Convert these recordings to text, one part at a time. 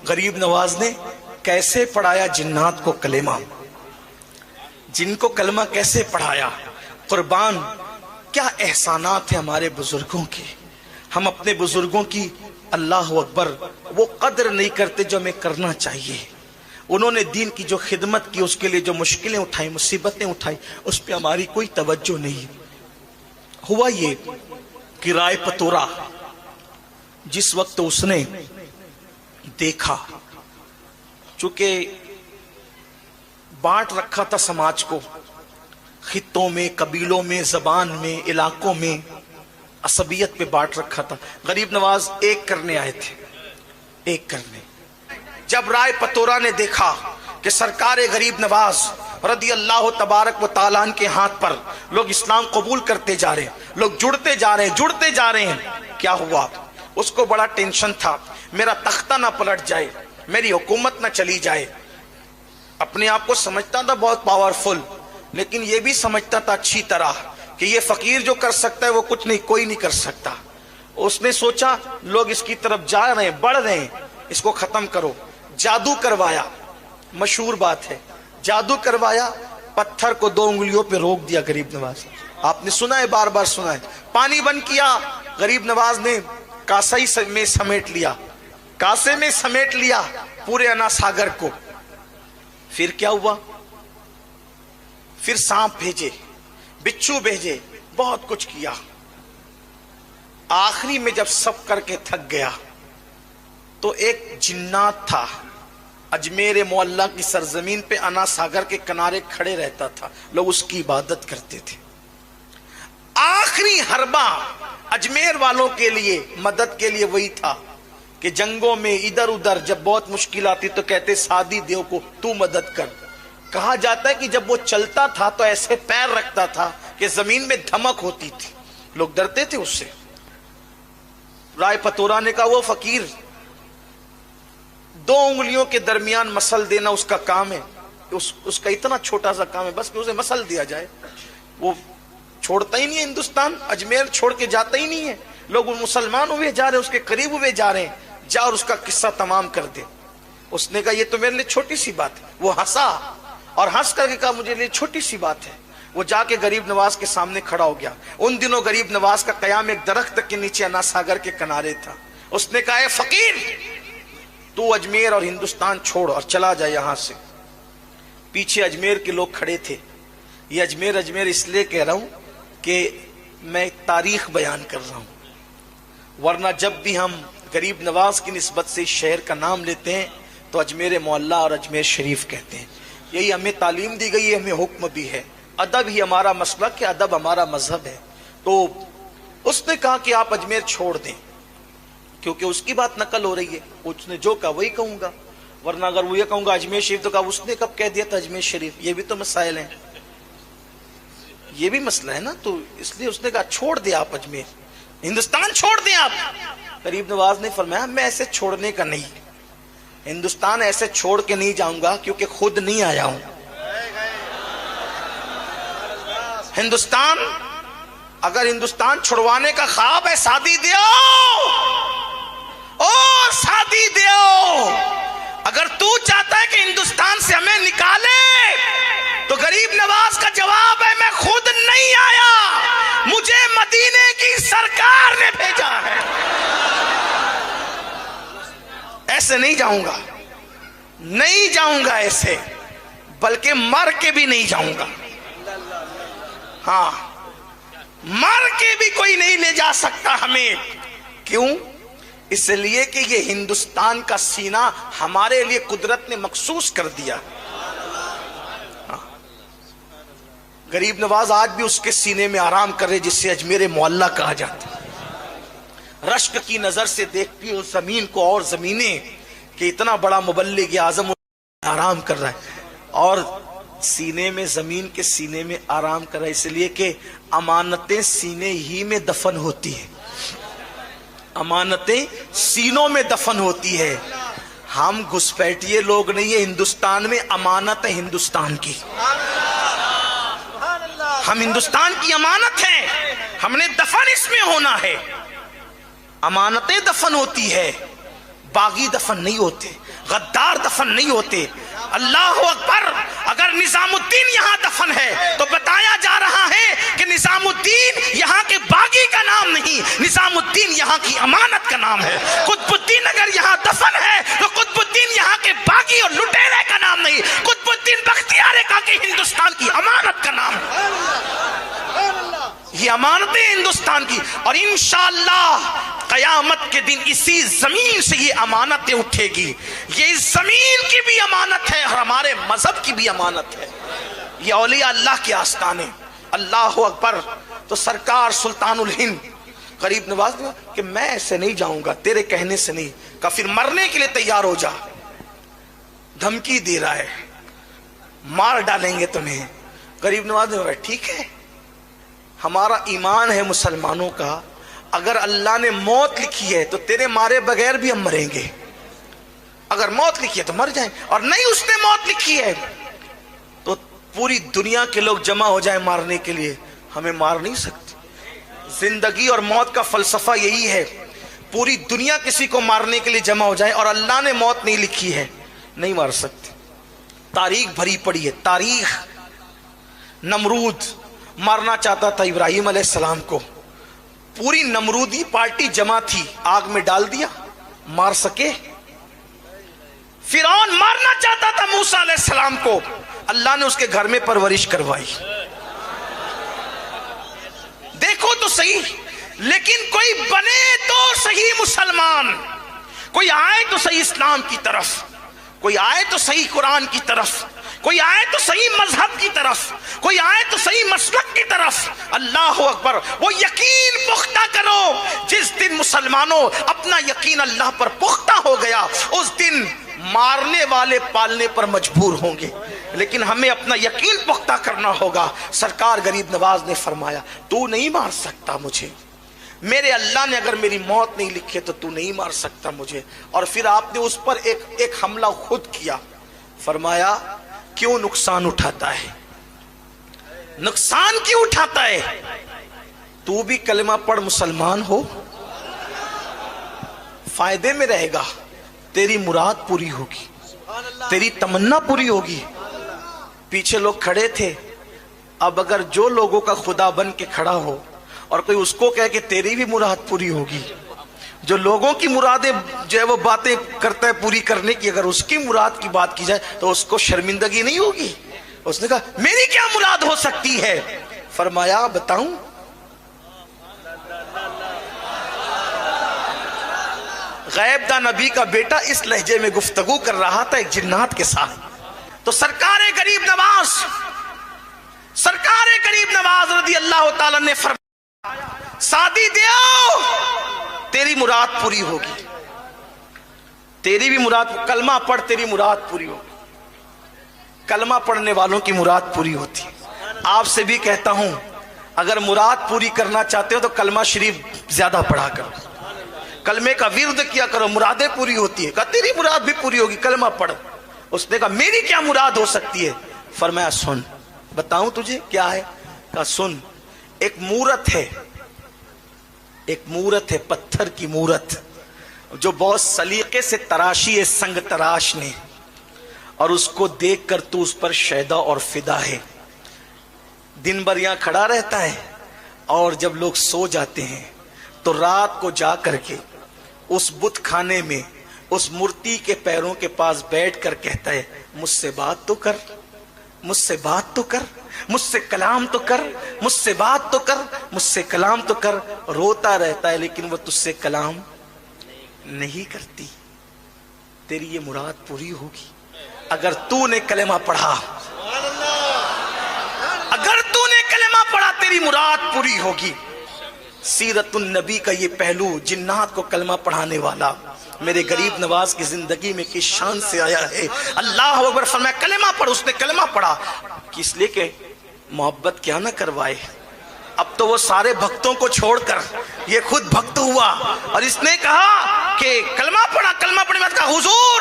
غریب نواز نے کیسے پڑھایا جنات کو کلمہ، جن کو کلمہ کیسے پڑھایا۔ قربان کیا احسانات ہیں ہمارے بزرگوں کے، ہم اپنے بزرگوں کی اللہ اکبر وہ قدر نہیں کرتے جو ہمیں کرنا چاہیے۔ انہوں نے دین کی جو خدمت کی، اس کے لیے جو مشکلیں اٹھائیں، مصیبتیں اٹھائیں، اس پہ ہماری کوئی توجہ نہیں۔ ہوا یہ کہ رائے پتورا جس وقت اس نے دیکھا، چونکہ بانٹ رکھا تھا سماج کو خطوں میں، قبیلوں میں، زبان میں، علاقوں میں، عصبیت پہ بانٹ رکھا تھا۔ غریب نواز ایک کرنے آئے تھے، ایک کرنے۔ جب رائے پتورا نے دیکھا کہ سرکار غریب نواز رضی اللہ تبارک و تعالیٰ عنہ کے ہاتھ پر لوگ اسلام قبول کرتے جا رہے ہیں، لوگ جڑتے جا رہے ہیں، کیا ہوا؟ اس کو بڑا ٹینشن تھا، میرا تختہ نہ پلٹ جائے، میری حکومت نہ چلی جائے۔ اپنے آپ کو سمجھتا تھا بہت پاورفل، لیکن یہ بھی سمجھتا تھا اچھی طرح کہ یہ فقیر جو کر سکتا ہے وہ کچھ نہیں، کوئی نہیں کر سکتا۔ اس نے سوچا لوگ اس کی طرف جا رہے ہیں، بڑھ رہے ہیں، اس کو ختم کرو۔ جادو کروایا، مشہور بات ہے، جادو کروایا، پتھر کو 2 انگلیوں پہ روک دیا غریب نواز۔ آپ نے سنا ہے، بار بار سنا ہے۔ پانی بند کیا، غریب نواز نے کاسے میں سمیٹ لیا، کاسے میں سمیٹ لیا پورے انا ساگر کو۔ پھر کیا ہوا؟ پھر سانپ بھیجے، بچھو بھیجے، بہت کچھ کیا۔ آخری میں جب سب کر کے تھک گیا تو ایک جنات تھا، اجمیر معلیٰ کی سرزمین پہ انا ساگر کے کنارے کھڑے رہتا تھا، لوگ اس کی عبادت کرتے تھے۔ آخری حربہ اجمیر والوں کے لیے، مدد کے لیے وہی تھا کہ جنگوں میں ادھر ادھر جب بہت مشکل آتی تو کہتے سادی دیو کو تو مدد کر۔ کہا جاتا ہے کہ جب وہ چلتا تھا تو ایسے پیر رکھتا تھا کہ زمین میں دھمک ہوتی تھی، لوگ ڈرتے تھے اس سے۔ رائے پتورا نے کہا وہ فقیر 2 انگلیوں کے درمیان مسل دینا اس کا کام ہے، اس کا اتنا چھوٹا سا کام ہے، بس کہ اسے مسل دیا جائے۔ وہ چھوڑتا ہی نہیں ہے ہندوستان، اجمیر چھوڑ کے جاتا ہی نہیں ہے، لوگ مسلمان ہوئے جا رہے ہیں، اس کے قریب ہوئے جا رہے ہیں، جا اور اس کا قصہ تمام کر دے۔ اس نے کہا یہ تو میرے لیے چھوٹی سی بات ہے۔ وہ ہنسا اور ہنس کر کے کہا مجھے لیے چھوٹی سی بات ہے۔ وہ جا کے غریب نواز کے سامنے کھڑا ہو گیا۔ ان دنوں غریب نواز کا قیام ایک درخت کے نیچے انا ساگر کے کنارے تھا۔ اس نے کہا اے فقیر، تو اجمیر اور ہندوستان چھوڑ اور چلا جا یہاں سے۔ پیچھے اجمیر کے لوگ کھڑے تھے۔ یہ اجمیر اس لیے کہہ رہا ہوں کہ میں تاریخ بیان کر رہا ہوں، ورنہ جب بھی ہم غریب نواز کی نسبت سے شہر کا نام لیتے ہیں تو اجمیر معلیٰ اور اجمیر شریف کہتے ہیں۔ یہی ہمیں تعلیم دی گئی ہے، ہمیں حکم بھی ہے، ادب ہی ہمارا مسلک ہے، ادب ہمارا مذہب ہے۔ تو اس نے کہا کہ آپ اجمیر چھوڑ دیں، کیونکہ اس کی بات نقل ہو رہی ہے، اس نے جو کہا وہی کہوں گا، ورنہ اگر وہ یہ کہوں گا اجمیر شریف تو کہا اس نے کب کہہ دیا تھا اجمیر شریف؟ یہ بھی تو مسائل ہیں، یہ بھی مسئلہ ہے نا۔ تو اس لیے اس نے کہا چھوڑ دیں آپ اجمیر، ہندوستان چھوڑ دیں آپ۔ غریب نواز نے فرمایا میں ایسے چھوڑنے کا نہیں، ہندوستان ایسے چھوڑ کے نہیں جاؤں گا کیونکہ خود نہیں آیا ہوں۔ ہندوستان، اگر ہندوستان چھڑوانے کا خواب ہے سادی دیو، او سادی دیو، اگر تو چاہتا ہے کہ ہندوستان سے ہمیں نکالے تو غریب نواز کا جواب ہے میں خود نہیں آیا، مجھے مدینے کی سرکار نے بھیجا ہے۔ ایسے نہیں جاؤں گا، نہیں جاؤں گا ایسے، بلکہ مر کے بھی نہیں جاؤں گا۔ ہاں، مر کے بھی کوئی نہیں لے جا سکتا ہمیں۔ کیوں؟ اس لیے کہ یہ ہندوستان کا سینہ ہمارے لیے قدرت نے مخصوص کر دیا۔ غریب نواز آج بھی اس کے سینے میں آرام کر رہے جس سے اجمیر معلیٰ کہا جاتا ہے۔ رشک کی نظر سے دیکھتی ہے اس زمین کو اور زمینیں کہ اتنا بڑا مبلغ اعظم آرام کر رہا ہے، اور سینے میں، زمین کے سینے میں آرام کر رہا ہے، اس لیے کہ امانتیں سینے ہی میں دفن ہوتی ہیں، امانتیں سینوں میں دفن ہوتی ہے۔ ہم گھسپیٹیے لوگ نہیں ہیں، ہندوستان میں امانت ہے ہندوستان کی، ہم ہندوستان کی امانت ہیں، ہم نے دفن اس میں ہونا ہے۔ امانتیں دفن ہوتی ہے، باغی دفن نہیں ہوتے، غدار دفن نہیں ہوتے۔ اللہ اکبر، اگر نظام الدین یہاں دفن ہے تو بتایا جا رہا ہے کہ نظام الدین یہاں کے باغی کا نام نہیں، نظام الدین یہاں کی امانت کا نام ہے۔ قطب الدین اگر یہاں دفن ہے تو قطب الدین یہاں کے باغی اور لٹیرے کا نام نہیں، قطب الدین بختیار کاکی ہندوستان کی امانت کا نام ہے۔ یہ امانتیں ہندوستان کی، اور انشاءاللہ قیامت کے دن اسی زمین سے یہ امانتیں اٹھے گی۔ یہ اس زمین کی بھی امانت ہے اور ہمارے مذہب کی بھی امانت ہے۔ یہ اولیاء اللہ کے آستانے۔ اللہ اکبر۔ تو سرکار سلطان الہند غریب نواز نے کہ میں ایسے نہیں جاؤں گا، تیرے کہنے سے نہیں، کہا پھر مرنے کے لیے تیار ہو جا، دھمکی دے رہا ہے، مار ڈالیں گے تمہیں۔ غریب نواز نے کہا ٹھیک ہے، ہمارا ایمان ہے مسلمانوں کا، اگر اللہ نے موت لکھی ہے تو تیرے مارے بغیر بھی ہم مریں گے، اگر موت لکھی ہے تو مر جائیں، اور نہیں اس نے موت لکھی ہے تو پوری دنیا کے لوگ جمع ہو جائیں مارنے کے لیے، ہمیں مار نہیں سکتے۔ زندگی اور موت کا فلسفہ یہی ہے، پوری دنیا کسی کو مارنے کے لیے جمع ہو جائے اور اللہ نے موت نہیں لکھی ہے، نہیں مار سکتے۔ تاریخ بھری پڑی ہے، تاریخ۔ نمرود مارنا چاہتا تھا ابراہیم علیہ السلام کو، پوری نمرودی پارٹی جمع تھی، آگ میں ڈال دیا، مار سکے؟ فرعون مارنا چاہتا تھا موسیٰ علیہ السلام کو، اللہ نے اس کے گھر میں پرورش کروائی۔ دیکھو تو صحیح، لیکن کوئی بنے تو صحیح مسلمان، کوئی آئے تو صحیح اسلام کی طرف، کوئی آئے تو صحیح قرآن کی طرف، کوئی آئے تو صحیح مذہب کی طرف، کوئی آئے تو صحیح مسلک کی طرف۔ اللہ اکبر۔ وہ یقین پختہ کرو، جس دن مسلمانوں اپنا یقین اللہ پر پختہ ہو گیا، اس دن مارنے والے پالنے پر مجبور ہوں گے، لیکن ہمیں اپنا یقین پختہ کرنا ہوگا۔ سرکار غریب نواز نے فرمایا تو نہیں مار سکتا مجھے، میرے اللہ نے اگر میری موت نہیں لکھی تو تو نہیں مار سکتا مجھے۔ اور پھر آپ نے اس پر ایک حملہ خود کیا، فرمایا کیوں نقصان اٹھاتا ہے، نقصان کیوں اٹھاتا ہے؟ تو بھی کلمہ پڑھ مسلمان ہو، فائدے میں رہے گا، تیری مراد پوری ہوگی، تیری تمنا پوری ہوگی۔ پیچھے لوگ کھڑے تھے، اب اگر جو لوگوں کا خدا بن کے کھڑا ہو اور کوئی اس کو کہے کہ تیری بھی مراد پوری ہوگی، جو لوگوں کی مرادیں جو ہے وہ باتیں کرتا ہے پوری کرنے کی، اگر اس کی مراد کی بات کی جائے تو اس کو شرمندگی نہیں ہوگی۔ اس نے کہا میری کیا مراد ہو سکتی ہے؟ فرمایا بتاؤں؟ غیب داں نبی کا بیٹا اس لہجے میں گفتگو کر رہا تھا ایک جنات کے ساتھ، تو سرکار غریب نواز رضی اللہ تعالیٰ نے فرمایا سادی دیو، تیری مراد پوری ہوگی، تیری بھی مراد، کلمہ پڑھ تیری مراد پوری ہوگی۔ کلمہ پڑھنے والوں کی مراد پوری ہوتی ہے۔ آپ سے بھی کہتا ہوں اگر مراد پوری کرنا چاہتے ہو تو کلمہ شریف زیادہ پڑھا کرو، کلمے کا ورد کیا کرو، مرادیں پوری ہوتی ہے۔ کہا تیری مراد بھی پوری ہوگی، کلمہ پڑھ۔ اس نے کہا میری کیا مراد ہو سکتی ہے؟ فرمایا سن، بتاؤں تجھے کیا ہے؟ کہا سن، ایک مورت ہے، ایک مورت ہے، پتھر کی مورت جو بہت سلیقے سے تراشی ہے سنگ تراش نے، اور اس کو دیکھ کر تو اس پر شیدا اور فدا ہے۔ دن بھر یہاں کھڑا رہتا ہے اور جب لوگ سو جاتے ہیں تو رات کو جا کر کے اس بت خانے میں اس مورتی کے پیروں کے پاس بیٹھ کر کہتا ہے مجھ سے بات تو کر، مجھ سے بات تو کر، مجھ سے کلام تو کر، مجھ سے بات تو کر، مجھ سے کلام تو کر۔ روتا رہتا ہے لیکن وہ تجھ سے کلام نہیں کرتی۔ تیری یہ مراد پوری ہوگی اگر تو نے کلمہ پڑھا، اگر تو نے کلمہ پڑھا تیری مراد پوری ہوگی۔ سیرت النبی کا یہ پہلو، جنات کو کلمہ پڑھانے والا میرے غریب نواز کی زندگی میں کس شان سے آیا ہے۔ اللہ اکبر۔ فرمایا کلمہ پڑھ، اس نے کلمہ پڑھا، کس لیے کہ محبت کیا نہ کروائے۔ اب تو وہ سارے بھکتوں کو چھوڑ کر یہ خود بھکت ہوا اور اس نے کہا کہ کلمہ پڑھا، کلمہ پڑھنے بعد کہا حضور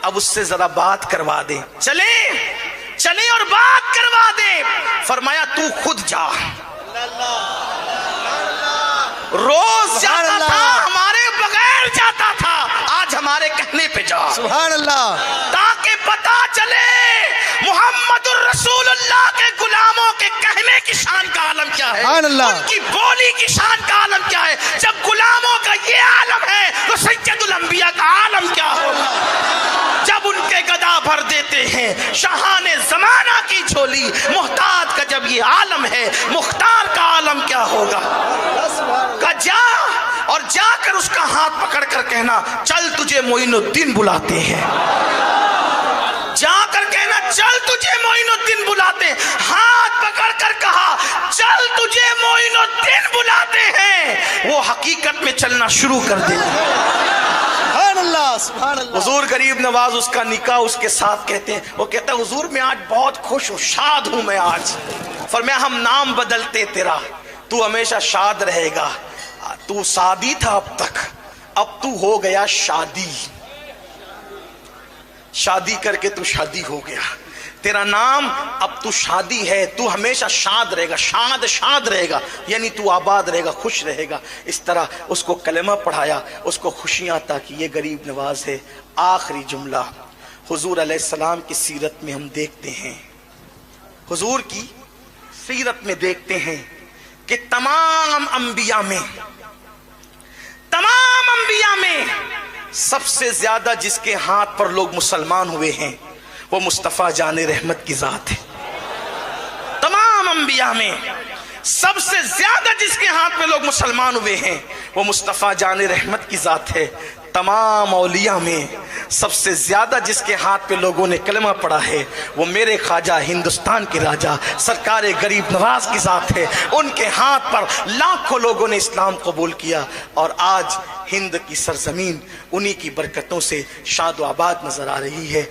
اب اس سے ذرا بات کروا دیں، چلیں اور بات کروا دیں۔ فرمایا تو خود جا، روز جاتا تھا ہمارے بغیر جاتا تھا، آج سبحان اللہ، تاکہ پتا چلے محمد الرسول اللہ کے غلاموں کے کہنے کی شان کا عالم کیا ہے، سبحان اللہ، ان کی بولی کی شان کا عالم کیا ہے۔ جب غلاموں کا یہ عالم ہے تو سید الانبیاء کا عالم کیا ہوگا؟ جب ان کے گدا بھر دیتے ہیں شاہان زمانہ کی جھولی، محتاج کا جب یہ عالم ہے مختار کا عالم کیا ہوگا؟ کہ جا اور جا کر اس کا ہاتھ پکڑ کر کہنا چل تجھے معین الدین بلاتے ہیں، جا کر کہنا چل تجھے معین الدین بلاتے ہیں۔ ہاتھ پکڑ کر کہا چل تجھے معین الدین بلاتے ہیں، وہ حقیقت میں چلنا شروع کر دیتے ہیں۔ سبحان اللہ، سبحان اللہ۔ حضور غریب نواز اس کا نکاح اس کے ساتھ کہتے ہیں، وہ کہتا ہے حضور میں آج بہت خوش ہوں، شاد ہوں میں آج۔ فرمایا ہم نام بدلتے تیرا، تو ہمیشہ شاد رہے گا، تو شادی تھا اب تک، اب تو ہو گیا شادی، شادی کر کے تو شادی ہو گیا، تیرا نام اب تو شادی ہے، تو ہمیشہ شاد رہے گا، شاد رہے گا، یعنی تو آباد رہے گا، خوش رہے گا۔ اس طرح اس کو کلمہ پڑھایا، اس کو خوشیاں عطا کی۔ یہ غریب نواز ہے۔ آخری جملہ حضور علیہ السلام کی سیرت میں ہم دیکھتے ہیں، حضور کی سیرت میں دیکھتے ہیں کہ تمام انبیاء میں سب سے زیادہ جس کے ہاتھ پر لوگ مسلمان ہوئے ہیں وہ مصطفیٰ جان رحمت کی ذات ہے۔ تمام انبیاء میں سب سے زیادہ جس کے ہاتھ میں لوگ مسلمان ہوئے ہیں وہ مصطفیٰ جان رحمت کی ذات ہے۔ تمام اولیاء میں سب سے زیادہ جس کے ہاتھ پہ لوگوں نے کلمہ پڑھا ہے وہ میرے خواجہ ہندوستان کے راجہ سرکار غریب نواز کی ذات ہے۔ ان کے ہاتھ پر لاکھوں لوگوں نے اسلام قبول کیا، اور آج ہند کی سرزمین انہی کی برکتوں سے شاد و آباد نظر آ رہی ہے۔